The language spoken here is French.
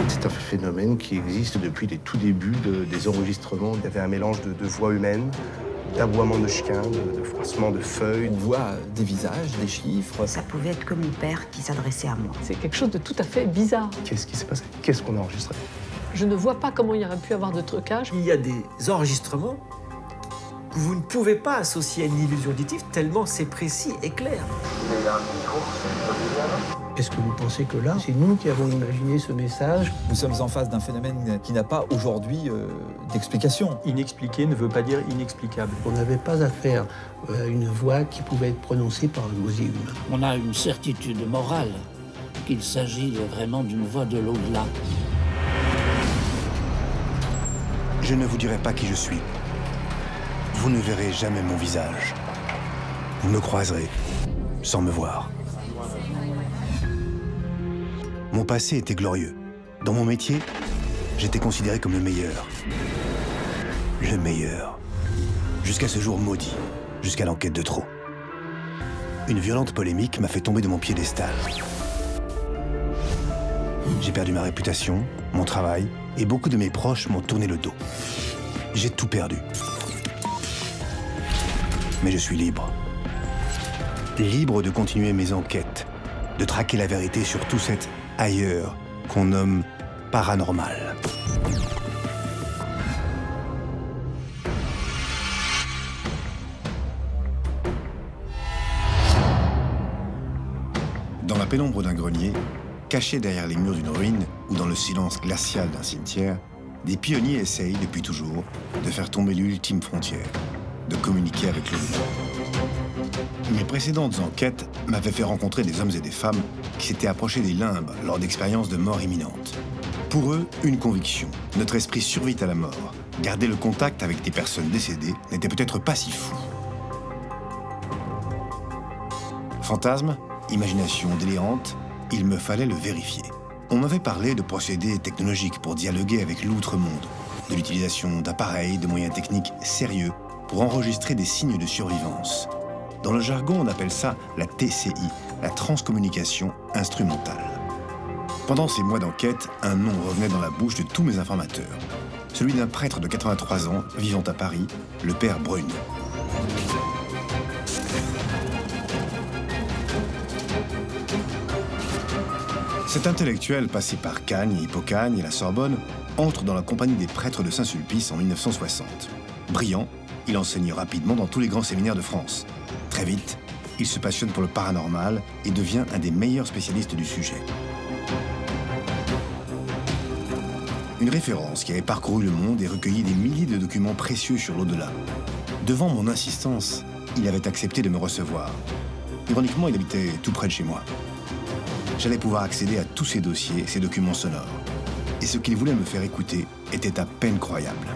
C'est un phénomène qui existe depuis les tout débuts des enregistrements. Il y avait un mélange de voix humaines, d'aboiements de chiens, de froissements de feuilles. On voit des visages, des chiffres. Ça pouvait être que mon père qui s'adressait à moi. C'est quelque chose de tout à fait bizarre. Qu'est-ce qui s'est passé? Qu'est-ce qu'on a enregistré? Je ne vois pas comment il y aurait pu avoir de trucage. Il y a des enregistrements que vous ne pouvez pas associer à une illusion auditive tellement c'est précis et clair. Est-ce que vous pensez que là, c'est nous qui avons imaginé ce message? Nous sommes en face d'un phénomène qui n'a pas aujourd'hui d'explication. Inexpliqué ne veut pas dire inexplicable. On n'avait pas affaire à une voix qui pouvait être prononcée par un gosier humain. On a une certitude morale qu'il s'agit vraiment d'une voix de l'au-delà. Je ne vous dirai pas qui je suis. Vous ne verrez jamais mon visage. Vous me croiserez sans me voir. Mon passé était glorieux. Dans mon métier, j'étais considéré comme le meilleur. Le meilleur. Jusqu'à ce jour maudit, jusqu'à l'enquête de trop. Une violente polémique m'a fait tomber de mon piédestal. J'ai perdu ma réputation, mon travail, et beaucoup de mes proches m'ont tourné le dos. J'ai tout perdu. Mais je suis libre. Libre de continuer mes enquêtes, de traquer la vérité sur tout cet ailleurs qu'on nomme paranormal. Dans la pénombre d'un grenier, caché derrière les murs d'une ruine ou dans le silence glacial d'un cimetière, des pionniers essayent depuis toujours de faire tomber l'ultime frontière, de communiquer avec le vivant. Mes précédentes enquêtes m'avaient fait rencontrer des hommes et des femmes qui s'étaient approchés des limbes lors d'expériences de mort imminente. Pour eux, une conviction. Notre esprit survit à la mort. Garder le contact avec des personnes décédées n'était peut-être pas si fou. Fantasme, imagination délirante, il me fallait le vérifier. On m'avait parlé de procédés technologiques pour dialoguer avec l'outre-monde, de l'utilisation d'appareils, de moyens techniques sérieux pour enregistrer des signes de survivance. Dans le jargon, on appelle ça la TCI, la transcommunication instrumentale. Pendant ces mois d'enquête, un nom revenait dans la bouche de tous mes informateurs. Celui d'un prêtre de 83 ans, vivant à Paris, le père Brune. Cet intellectuel, passé par Cagnes, Hippocagne et la Sorbonne, entre dans la compagnie des prêtres de Saint-Sulpice en 1960. Brillant, il enseigne rapidement dans tous les grands séminaires de France. Très vite, il se passionne pour le paranormal et devient un des meilleurs spécialistes du sujet. Une référence qui avait parcouru le monde et recueilli des milliers de documents précieux sur l'au-delà. Devant mon insistance, il avait accepté de me recevoir. Ironiquement, il habitait tout près de chez moi. J'allais pouvoir accéder à tous ses dossiers, ses documents sonores. Et ce qu'il voulait me faire écouter était à peine croyable.